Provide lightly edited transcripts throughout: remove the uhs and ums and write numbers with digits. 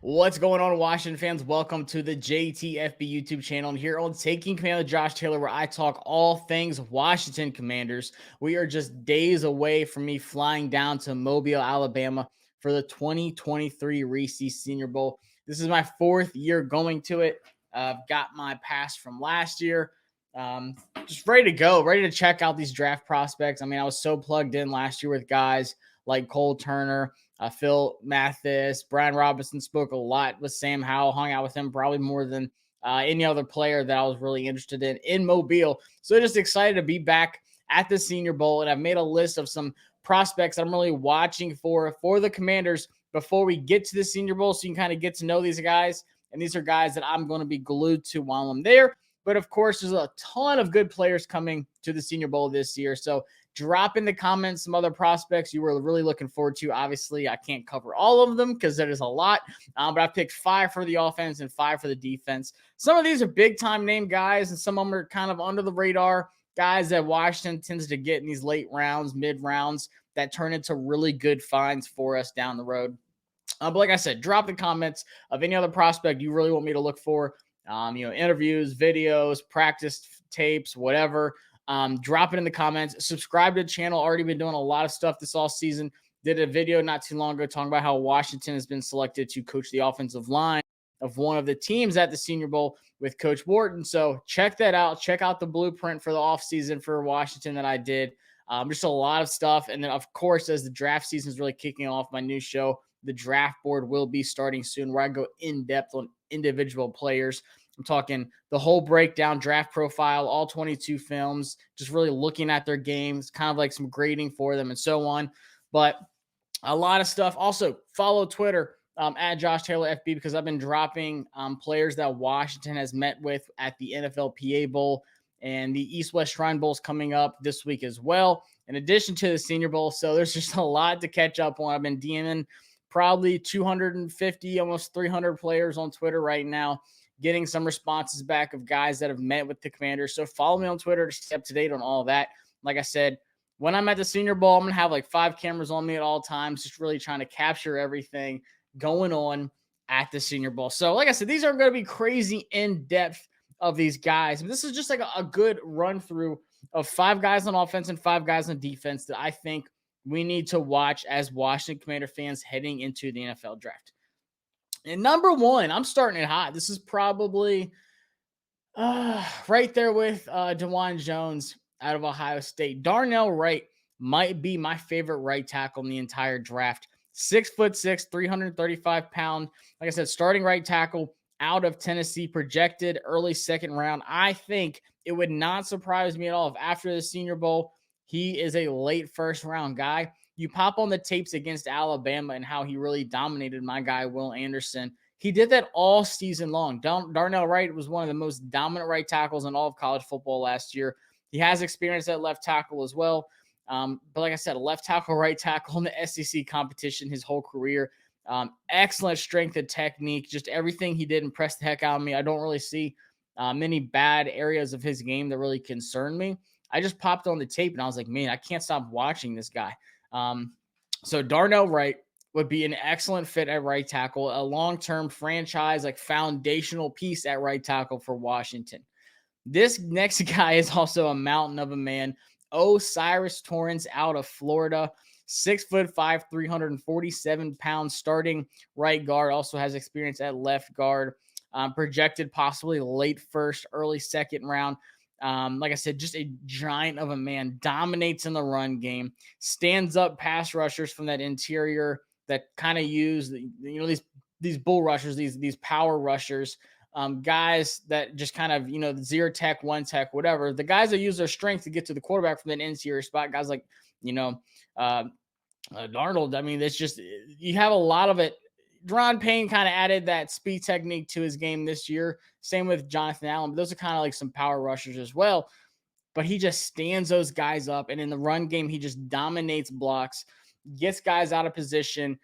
What's going on, Washington fans? Welcome to the JTFB YouTube channel. And here on Taking Command with Josh Taylor, where I talk all things Washington Commanders. We are just days away from me flying down to Mobile, Alabama for the 2023 Reese Senior Bowl. This is my fourth year going to it. I've got my pass from last year. Just ready to go, ready to check out these draft prospects. I mean, I was so plugged in last year with guys like Cole Turner, Phil Mathis, Brian Robinson. Spoke a lot with Sam Howell, hung out with him probably more than any other player that I was really interested in Mobile. So just excited to be back at the Senior Bowl. And I've made a list of some prospects that I'm really watching for the Commanders before we get to the Senior Bowl. So you can kind of get to know these guys. And these are guys that I'm going to be glued to while I'm there. But of course, there's a ton of good players coming to the Senior Bowl this year. So drop in the comments some other prospects you were really looking forward to. Obviously, I can't cover all of them because there is a lot, but I picked 5 for the offense and 5 for the defense. Some of these are big-time name guys, and some of them are kind of under the radar guys that Washington tends to get in these late rounds, mid-rounds that turn into really good finds for us down the road. But like I said, drop the comments of any other prospect you really want me to look for. Interviews, videos, practice tapes, whatever. Drop it in the comments. Subscribe to the channel. Already been doing a lot of stuff this all season. Did a video not too long ago talking about how Washington has been selected to coach the offensive line of one of the teams at the Senior Bowl with Coach Wharton. So check that out. Check out the blueprint for the offseason for Washington that I did. Just a lot of stuff. And then, of course, as the draft season is really kicking off, my new show, The Draft Board, will be starting soon, where I go in depth on individual players. I'm talking the whole breakdown, draft profile, all 22 films, just really looking at their games, kind of like some grading for them and so on. But a lot of stuff. Also, follow Twitter at Josh Taylor FB, because I've been dropping players that Washington has met with at the NFLPA Bowl, and the East-West Shrine Bowl is coming up this week as well, in addition to the Senior Bowl. So there's just a lot to catch up on. I've been DMing probably 250, almost 300 players on Twitter right now, getting some responses back of guys that have met with the Commanders. So follow me on Twitter to stay up to date on all of that. Like I said, when I'm at the Senior Bowl, I'm going to have like 5 cameras on me at all times, just really trying to capture everything going on at the Senior Bowl. So like I said, these aren't going to be crazy in-depth of these guys. But this is just like a good run through of 5 guys on offense and 5 guys on defense that I think we need to watch as Washington Commander fans heading into the NFL draft. And number 1, I'm starting it hot. This is probably right there with DeJuan Jones out of Ohio State. Darnell Wright might be my favorite right tackle in the entire draft. 6'6", 335 pound. Like I said, starting right tackle out of Tennessee, projected early second round. I think it would not surprise me at all if after the Senior Bowl, he is a late first round guy. You pop on the tapes against Alabama and how he really dominated my guy, Will Anderson. He did that all season long. Darnell Wright was one of the most dominant right tackles in all of college football last year. He has experience at left tackle as well. But like I said, a left tackle, right tackle in the SEC competition his whole career. Excellent strength and technique. Just everything he did impressed the heck out of me. I don't really see many bad areas of his game that really concern me. I just popped on the tape and I was like, man, I can't stop watching this guy. So Darnell Wright would be an excellent fit at right tackle, a long-term franchise, like foundational piece at right tackle for Washington. This next guy is also a mountain of a man. O'Cyrus Torrence out of Florida, 6'5", 347 pounds, starting right guard, also has experience at left guard, projected possibly late first, early second round. Like I said, just a giant of a man, dominates in the run game, stands up pass rushers from that interior that kind of use, these bull rushers, these power rushers, guys that just kind of, 0 tech, 1 tech, whatever. The guys that use their strength to get to the quarterback from that interior spot, guys like, Darnold. I mean, it's just, you have a lot of it. Ron Payne kind of added that speed technique to his game this year. Same with Jonathan Allen. But those are kind of like some power rushers as well. But he just stands those guys up. And in the run game, he just dominates blocks, gets guys out of position,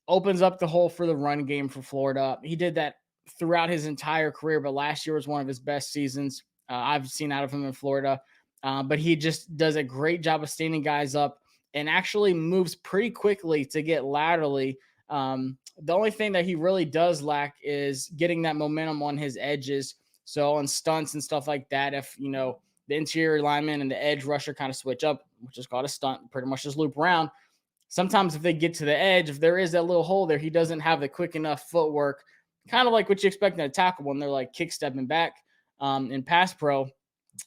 opens up the hole for the run game for Florida. He did that throughout his entire career, but last year was one of his best seasons I've seen out of him in Florida. But he just does a great job of standing guys up and actually moves pretty quickly to get laterally The only thing that he really does lack is getting that momentum on his edges. So on stunts and stuff like that, if the interior lineman and the edge rusher kind of switch up, which is called a stunt, pretty much just loop around. Sometimes if they get to the edge, if there is that little hole there, he doesn't have the quick enough footwork, kind of like what you expect in a tackle when they're like kick stepping back in pass pro.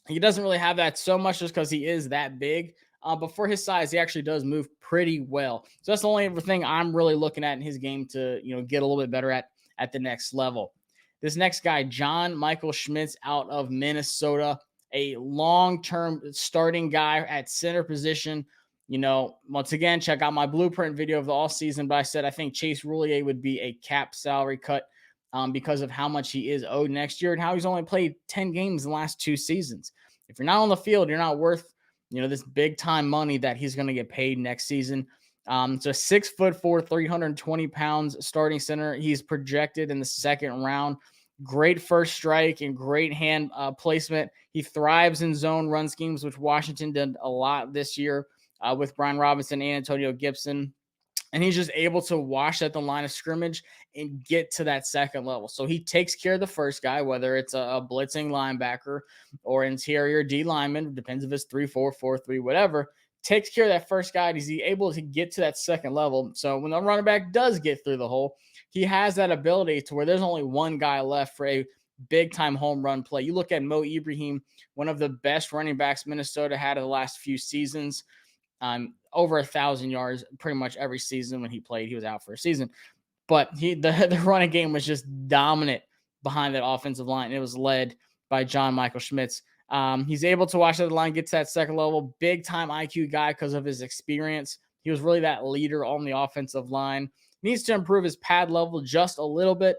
He doesn't really have that so much just because he is that big. But for his size, he actually does move pretty well. So that's the only thing I'm really looking at in his game to get a little bit better at the next level. This next guy, John Michael Schmitz out of Minnesota, a long-term starting guy at center position. Once again, check out my blueprint video of the all season. But I said I think Chase Roulier would be a cap salary cut because of how much he is owed next year and how he's only played 10 games in the last 2 seasons. If you're not on the field, you're not worth this big time money that he's going to get paid next season. So 6'4", 320 pounds starting center. He's projected in the second round. Great first strike and great hand placement. He thrives in zone run schemes, which Washington did a lot this year with Brian Robinson and Antonio Gibson. And he's just able to wash at the line of scrimmage and get to that second level. So he takes care of the first guy, whether it's a blitzing linebacker or interior D lineman, depends if it's 3-4, 4-3, whatever. Takes care of that first guy. Is he able to get to that second level? So when the running back does get through the hole, he has that ability to where there's only one guy left for a big-time home run play. You look at Mo Ibrahim, one of the best running backs Minnesota had in the last few seasons. Over 1,000 yards pretty much every season when he played. He was out for a season. But the running game was just dominant behind that offensive line. It was led by John Michael Schmitz. He's able to watch the line, get to that second level. Big-time IQ guy because of his experience. He was really that leader on the offensive line. Needs to improve his pad level just a little bit.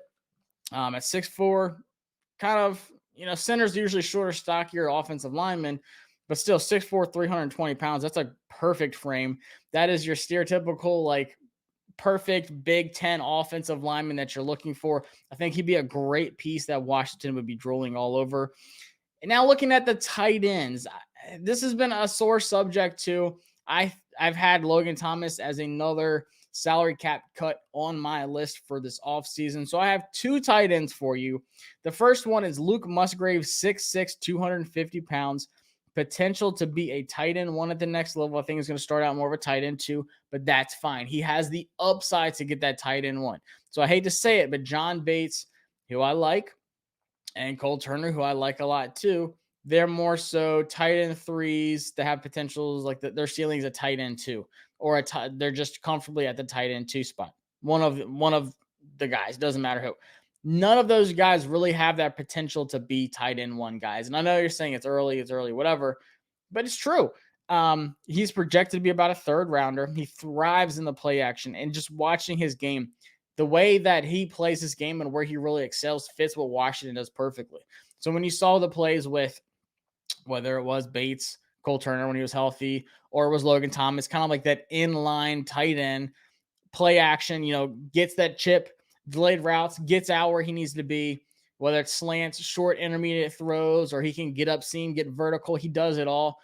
At 6'4", kind of, centers usually shorter, stockier offensive linemen, but still 6'4", 320 pounds. That's a perfect frame. That is your stereotypical, perfect Big Ten offensive lineman that you're looking for. I think he'd be a great piece that Washington would be drooling all over. And now looking at the tight ends, this has been a sore subject too. I've had Logan Thomas as another salary cap cut on my list for this offseason. So I have 2 tight ends for you. The first one is Luke Musgrave, 6'6", 250 pounds. Potential to be a tight end 1 at the next level. I think he's going to start out more of a tight end 2, but that's fine. He has the upside to get that tight end 1. So I hate to say it, but John Bates, who I like, and Cole Turner, who I like a lot too, they're more so tight end 3s that have potentials their ceiling's a tight end 2, or they're just comfortably at the tight end 2 spot. One of the guys, doesn't matter who. None of those guys really have that potential to be tight end 1 guys. And I know you're saying it's early, whatever, but it's true. He's projected to be about a 3rd rounder. He thrives in the play action, and just watching his game, the way that he plays his game and where he really excels fits what Washington does perfectly. So when you saw the plays with whether it was Bates, Cole Turner when he was healthy, or it was Logan Thomas, kind of like that inline tight end play action, gets that chip, delayed routes, gets out where he needs to be, whether it's slants, short, intermediate throws, or he can get up seam, get vertical. He does it all.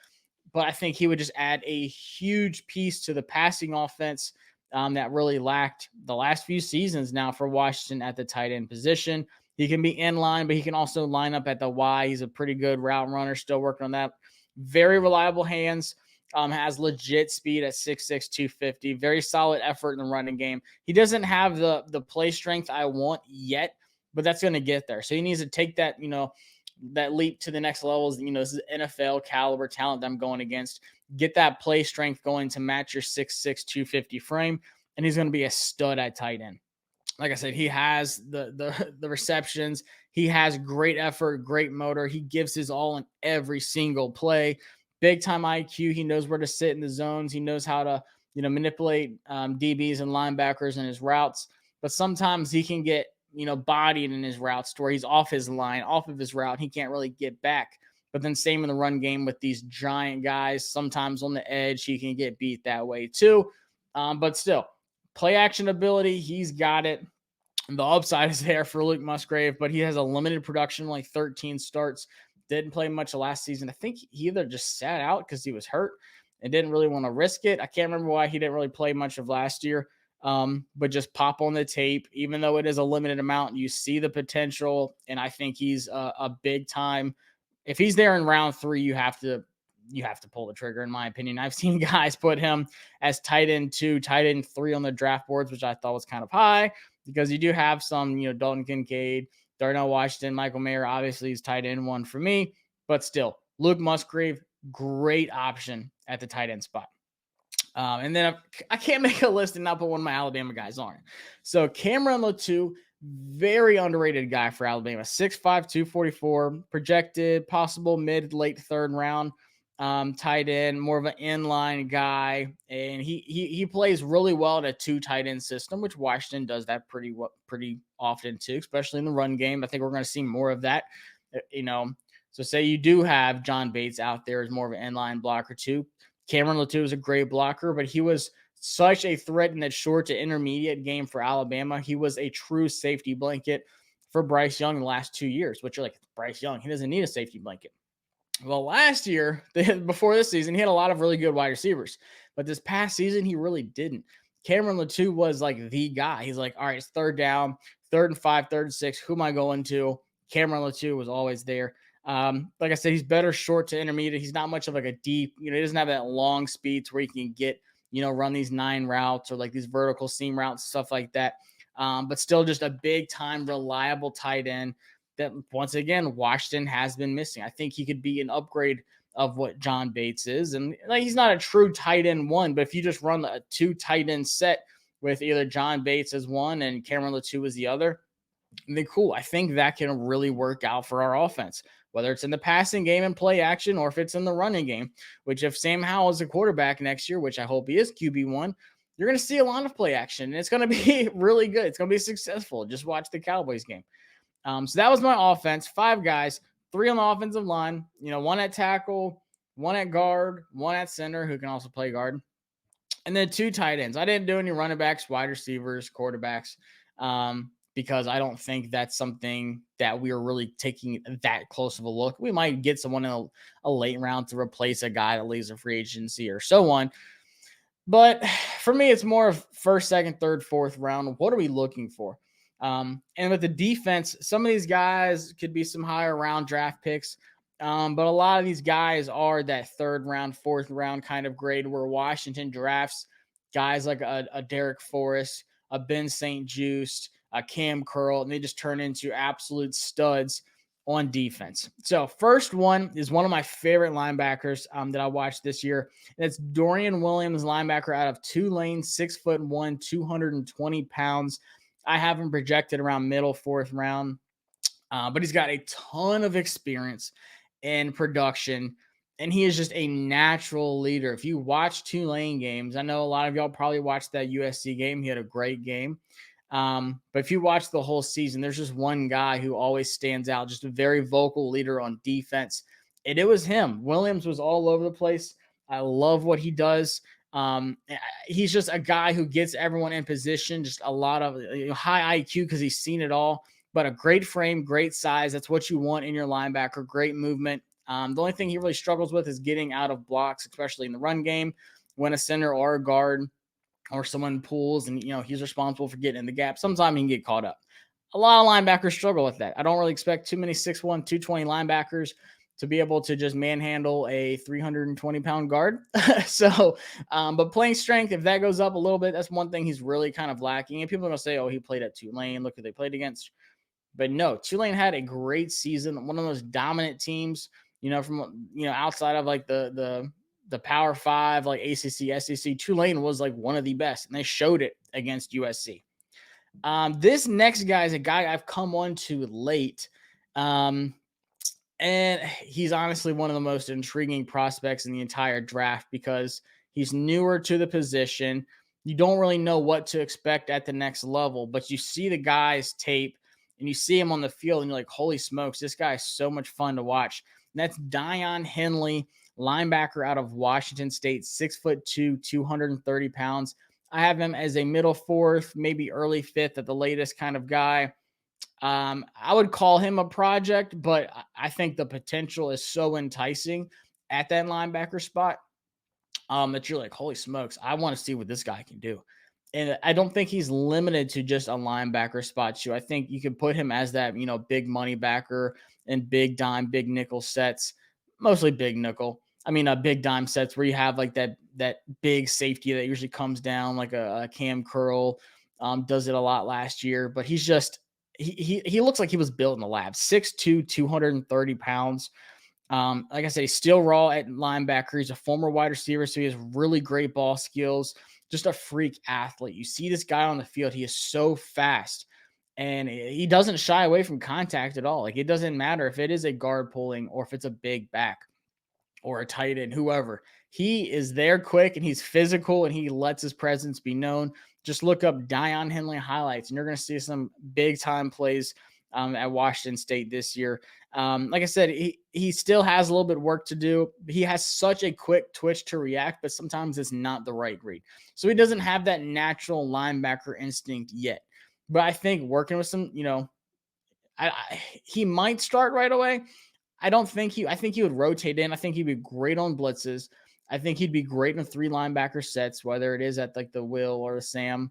But I think he would just add a huge piece to the passing offense that really lacked the last few seasons now for Washington at the tight end position. He can be in line, but he can also line up at the Y. He's a pretty good route runner, still working on that. Very reliable hands. Has legit speed at 6'6", 250. Very solid effort in the running game. He doesn't have the play strength I want yet, but that's going to get there. So he needs to take that, that leap to the next levels. This is NFL caliber talent that I'm going against. Get that play strength going to match your 6'6", 250 frame, and he's going to be a stud at tight end. Like I said, he has the receptions. He has great effort, great motor. He gives his all in every single play. Big time IQ. He knows where to sit in the zones. He knows how to, manipulate DBs and linebackers in his routes. But sometimes he can get, bodied in his routes to where he's off his line, off of his route. He can't really get back. But then same in the run game with these giant guys. Sometimes on the edge, he can get beat that way too. But still, play action ability, he's got it. The upside is there for Luke Musgrave, but he has a limited production, 13 starts. Didn't play much last season. I think he either just sat out because he was hurt and didn't really want to risk it. I can't remember why he didn't really play much of last year. But just pop on the tape, even though it is a limited amount, you see the potential. And I think he's a big time. If he's there in round 3, you have to pull the trigger, in my opinion. I've seen guys put him as tight end 2, tight end 3 on the draft boards, which I thought was kind of high because you do have some, Dalton Kincaid, Darnell Washington, Michael Mayer. Obviously, he's tight end 1 for me, but still, Luke Musgrave, great option at the tight end spot. And then I can't make a list and not put one of my Alabama guys on. So Cameron Latou, very underrated guy for Alabama. 6'5", 244, projected possible mid-late third round. Tight end, more of an inline guy, and he plays really well at a 2 tight end system, which Washington does that pretty often too, especially in the run game. I think we're going to see more of that. So say you do have John Bates out there as more of an inline blocker too. Cameron Latou is a great blocker, but he was such a threat in that short to intermediate game for Alabama. He was a true safety blanket for Bryce Young in the last 2 years, which you're like, Bryce Young, he doesn't need a safety blanket. Well, last year, before this season, he had a lot of really good wide receivers, but this past season, he really didn't. Cameron Latou was like the guy. He's like, all right, it's third down, 3rd and 5, 3rd and 6. Who am I going to? Cameron Latou was always there. Like I said, he's better short to intermediate. He's not much of like a deep, he doesn't have that long speed to where he can get, run these 9 routes or like these vertical seam routes, stuff like that. But still just a big time, reliable tight end that once again, Washington has been missing. I think he could be an upgrade of what John Bates is. And like, he's not a true tight end 1, but if you just run a 2 tight end set with either John Bates as 1 and Cameron Latou as the other, then cool. I think that can really work out for our offense, whether it's in the passing game and play action or if it's in the running game, which if Sam Howell is a quarterback next year, which I hope he is QB1, you're going to see a lot of play action and it's going to be really good. It's going to be successful. Just watch the Cowboys game. So that was my offense. 5 guys, 3 on the offensive line, 1 at tackle, 1 at guard, 1 at center who can also play guard, and then 2 tight ends. I didn't do any running backs, wide receivers, quarterbacks, because I don't think that's something that we are really taking that close of a look. We might get someone in a late round to replace a guy that leaves a free agency or so on. But for me, it's more of 1st, 2nd, 3rd, 4th round. What are we looking for? And with the defense, some of these guys could be some higher round draft picks. But a lot of these guys are that 3rd round, 4th round kind of grade where Washington drafts guys like a Derek Forrest, a Ben St. Juste, a Cam Curl, and they just turn into absolute studs on defense. So first one is one of my favorite linebackers that I watched this year. And it's Dorian Williams, linebacker out of Tulane, 6'1", 220 pounds. I have him projected around middle 4th round, but he's got a ton of experience and production, and he is just a natural leader. If you watch Tulane games, I know a lot of y'all probably watched that USC game. He had a great game. But if you watch the whole season, there's just one guy who always stands out, just a very vocal leader on defense, and it was him. Williams was all over the place. I love what he does. He's just a guy who gets everyone in position, just a lot of high IQ because he's seen it all, but a great frame, great size. That's what you want in your linebacker, great movement. The only thing he really struggles with is getting out of blocks, especially in the run game when a center or a guard or someone pulls and, he's responsible for getting in the gap. Sometimes he can get caught up. A lot of linebackers struggle with that. I don't really expect too many 6'1", 220 linebackers to be able to just manhandle a 320-pound guard. But playing strength, if that goes up a little bit, that's one thing he's really kind of lacking. And people are going to say, oh, he played at Tulane. Look who they played against. But no, Tulane had a great season, one of the most dominant teams, from, outside of like the Power 5, like ACC, SEC. Tulane was like one of the best, and they showed it against USC. This next guy is a guy I've come on to late. And he's honestly one of the most intriguing prospects in the entire draft because he's newer to the position. You don't really know what to expect at the next level, but you see the guy's tape and you see him on the field and you're like, holy smokes, this guy is so much fun to watch. And that's Dion Henley, linebacker out of Washington State, 6'2", 230 pounds. I have him as a middle 4th, maybe early 5th at the latest kind of guy. I would call him a project, but I think the potential is so enticing at that linebacker spot that you're like, holy smokes, I want to see what this guy can do. And I don't think he's limited to just a linebacker spot too. I think you can put him as that, big money backer and big dime, big nickel sets, mostly big nickel. I mean, big dime sets where you have like that big safety that usually comes down, like a Cam Curl, does it a lot last year. But he's just he looks like he was built in the lab. 6'2", 230 pounds. Like I said, he's still raw at linebacker. He's a former wide receiver, so he has really great ball skills. Just a freak athlete. You see this guy on the field, he is so fast, and he doesn't shy away from contact at all. Like, it doesn't matter if it is a guard pulling or if it's a big back or a tight end, whoever. He is there quick and he's physical and he lets his presence be known. Just look up Dion Henley highlights and you're going to see some big time plays at Washington State this year. Like I said, he still has a little bit of work to do. He has such a quick twitch to react, but sometimes it's not the right read. So he doesn't have that natural linebacker instinct yet. But I think working with some, he might start right away. I think he would rotate in. I think he'd be great on blitzes. I think he'd be great in 3 linebacker sets, whether it is at like the Will or the Sam.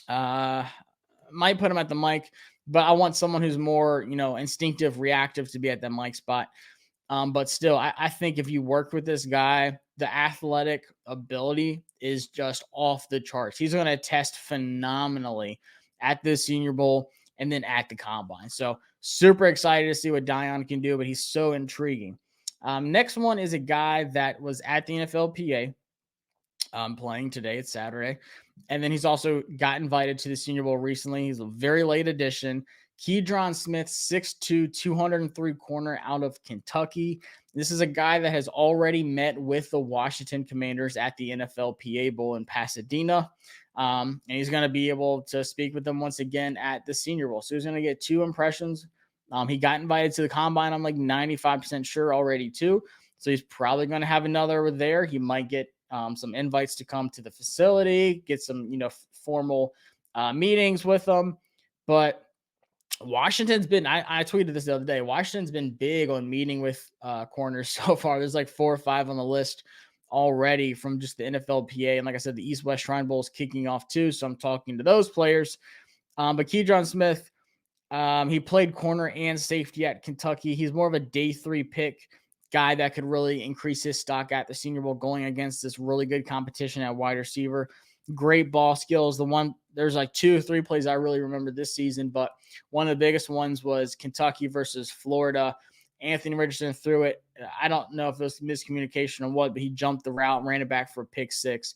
Might put him at the Mike, but I want someone who's more, instinctive, reactive to be at that Mike spot. But still, I think if you work with this guy, the athletic ability is just off the charts. He's going to test phenomenally at the Senior Bowl and then at the Combine. So super excited to see what Dion can do, but he's so intriguing. Next one is a guy that was at the NFLPA playing today. It's Saturday. And then he's also got invited to the Senior Bowl recently. He's a very late addition. Keydron Smith, 6'2", 203 corner out of Kentucky. This is a guy that has already met with the Washington Commanders at the NFLPA Bowl in Pasadena. And he's going to be able to speak with them once again at the Senior Bowl. So he's going to get 2 impressions. He got invited to the Combine, I'm like 95% sure already too. So he's probably going to have another over there. He might get some invites to come to the facility, get some, formal meetings with them. But Washington's been, I tweeted this the other day, Washington's been big on meeting with corners so far. There's like 4 or 5 on the list already from just the NFLPA. And like I said, the East-West Shrine Bowl is kicking off too. So I'm talking to those players. But Keydron Smith, he played corner and safety at Kentucky. He's more of a day 3 pick guy that could really increase his stock at the Senior Bowl going against this really good competition at wide receiver. Great ball skills. There's like 2 or 3 plays I really remember this season, but one of the biggest ones was Kentucky versus Florida. Anthony Richardson threw it. I don't know if it was miscommunication or what, but he jumped the route and ran it back for a pick 6.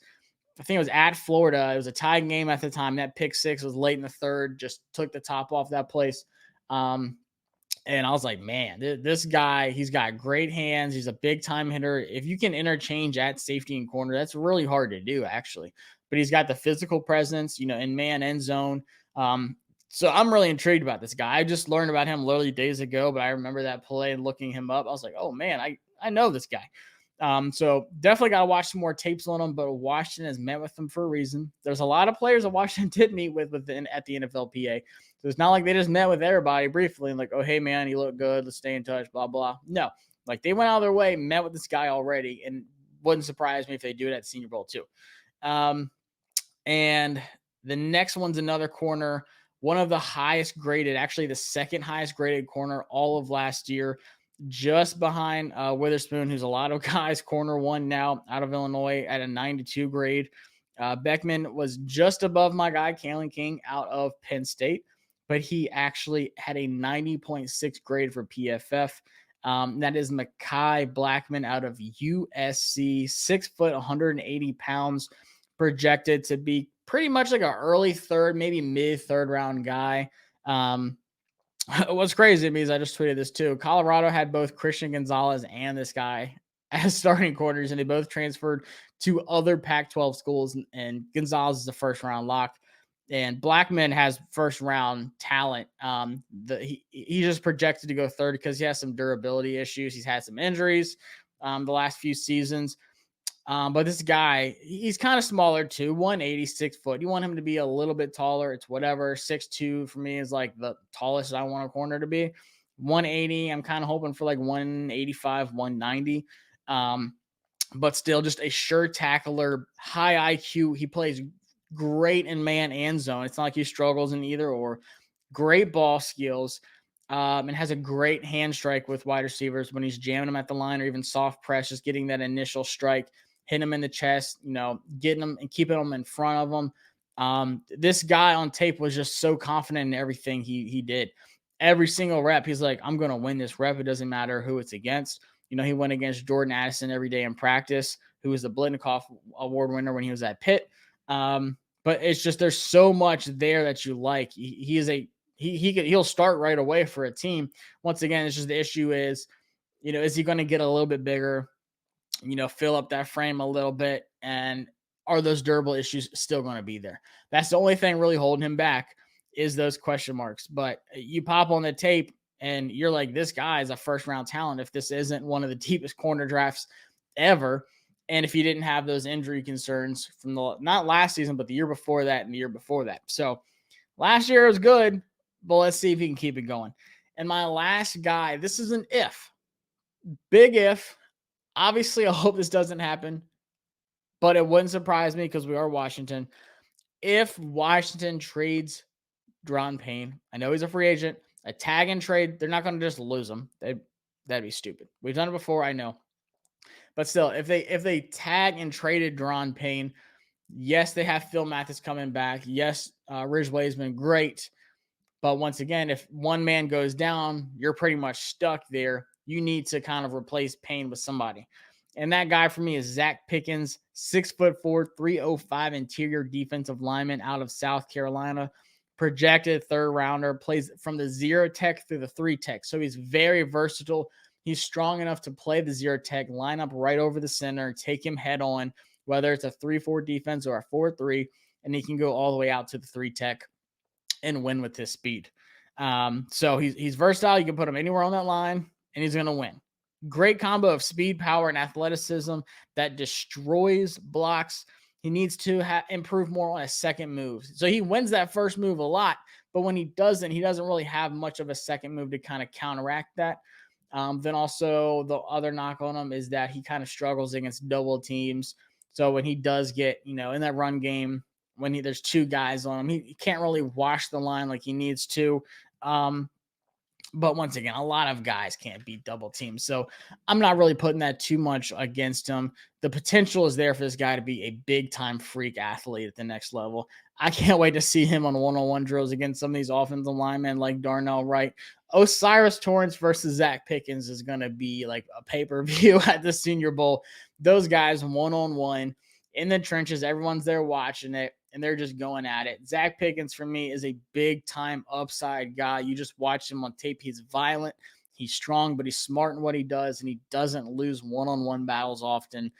I think it was at Florida. It was a tied game at the time. That pick 6 was late in the third, just took the top off that place. And I was like, man, this guy, he's got great hands. He's a big time hitter. If you can interchange at safety and corner, that's really hard to do, actually. But he's got the physical presence, in man and zone. So I'm really intrigued about this guy. I just learned about him literally days ago, but I remember that play and looking him up. I was like, oh, man, I know this guy. So definitely got to watch some more tapes on him, but Washington has met with him for a reason. There's a lot of players that Washington did meet with at the NFLPA. So it's not like they just met with everybody briefly and like, oh, hey, man, you look good. Let's stay in touch, blah, blah. No, like they went out of their way, met with this guy already, and wouldn't surprise me if they do it at the Senior Bowl too. And the next one's another corner, one of the highest graded, actually the second highest graded corner all of last year, just behind Witherspoon, who's a lot of guys, corner 1 now out of Illinois at a 92 grade. Beckman was just above my guy, Kalen King, out of Penn State, but he actually had a 90.6 grade for PFF. That is Mekhi Blackman out of USC, 6 foot, 180 pounds, projected to be pretty much like an early 3rd, maybe mid 3rd round guy. What's crazy to me is I just tweeted this too. Colorado had both Christian Gonzalez and this guy as starting corners, and they both transferred to other Pac-12 schools. And Gonzalez is the 1st round lock, and Blackman has 1st round talent. He's just projected to go 3rd because he has some durability issues. He's had some injuries the last few seasons. But this guy, he's kind of smaller too, 186 foot. You want him to be a little bit taller. It's whatever. 6'2" for me is like the tallest I want a corner to be. 180, I'm kind of hoping for like 185, 190. But still just a sure tackler, high IQ. He plays great in man and zone. It's not like he struggles in either or. Great ball skills, and has a great hand strike with wide receivers when he's jamming them at the line or even soft press, just getting that initial strike, hitting them in the chest, getting them and keeping them in front of them. This guy on tape was just so confident in everything he did. Every single rep, he's like, I'm going to win this rep. It doesn't matter who it's against. He went against Jordan Addison every day in practice, who was the Blitnikoff Award winner when he was at Pitt. But it's just there's so much there that you like. He'll start right away for a team. Once again, it's just the issue is he going to get a little bit bigger, fill up that frame a little bit, and are those durable issues still going to be there? That's the only thing really holding him back is those question marks. But you pop on the tape and you're like, this guy is a first round talent if this isn't one of the deepest corner drafts ever. And if he didn't have those injury concerns from not last season, but the year before that and the year before that. So last year was good, but let's see if he can keep it going. And my last guy, this is an if. Big if. Obviously, I hope this doesn't happen, but it wouldn't surprise me because we are Washington. If Washington trades Daron Payne, I know he's a free agent, a tag and trade, they're not going to just lose him. That'd be stupid. We've done it before, I know. But still, if they tag and traded Daron Payne, yes, they have Phil Mathis coming back. Yes, Ridgeway's been great. But once again, if one man goes down, you're pretty much stuck there. You need to kind of replace Payne with somebody. And that guy for me is Zach Pickens, 6'4", 305 interior defensive lineman out of South Carolina. Projected third rounder, plays from the 0 tech through the 3 tech. So he's very versatile. He's strong enough to play the 0 tech, line up right over the center, take him head on, whether it's a 3-4 defense or a 4-3, and he can go all the way out to the 3 tech and win with his speed. So he's versatile. You can put him anywhere on that line, and he's going to win. Great combo of speed, power, and athleticism that destroys blocks. He needs to improve more on a second move. So he wins that first move a lot, but when he doesn't really have much of a second move to kind of counteract that. Then also the other knock on him is that he kind of struggles against double teams. So when he does get, in that run game, when there's 2 guys on him, he can't really wash the line like he needs to. But once again, a lot of guys can't beat double teams. So I'm not really putting that too much against him. The potential is there for this guy to be a big time freak athlete at the next level. I can't wait to see him on one-on-one drills against some of these offensive linemen like Darnell Wright. O'Cyrus Torrence versus Zach Pickens is going to be like a pay-per-view at the Senior Bowl. Those guys one-on-one in the trenches. Everyone's there watching it, and they're just going at it. Zach Pickens, for me, is a big-time upside guy. You just watch him on tape. He's violent. He's strong, but he's smart in what he does, and he doesn't lose one-on-one battles often.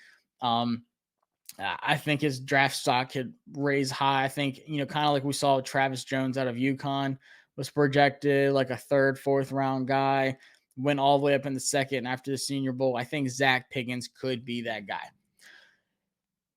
I think his draft stock could raise high. I think, kind of like we saw with Travis Jones out of UConn, was projected like a 3rd, 4th round guy, went all the way up in the 2nd after the Senior Bowl. I think Zach Pickens could be that guy.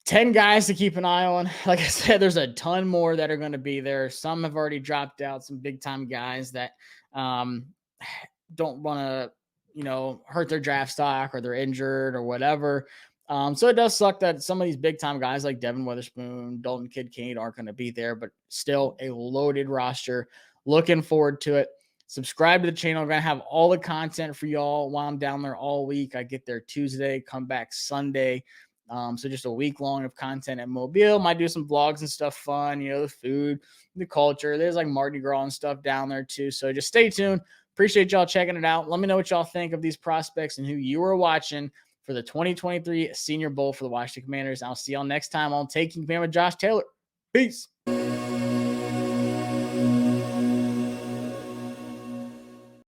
10 guys to keep an eye on. Like I said, there's a ton more that are going to be there. Some have already dropped out, some big-time guys that don't want to, hurt their draft stock or they're injured or whatever. So it does suck that some of these big-time guys like Devin Witherspoon, Dalton Kincaid aren't going to be there, but still a loaded roster. Looking forward to it. Subscribe to the channel. I'm going to have all the content for y'all while I'm down there all week. I get there Tuesday, come back Sunday. So just a week long of content at Mobile. Might do some vlogs and stuff fun, the food, the culture. There's like Mardi Gras and stuff down there too. So just stay tuned. Appreciate y'all checking it out. Let me know what y'all think of these prospects and who you are watching for the 2023 Senior Bowl for the Washington Commanders. I'll see y'all next time on Taking Command with Josh Taylor. Peace.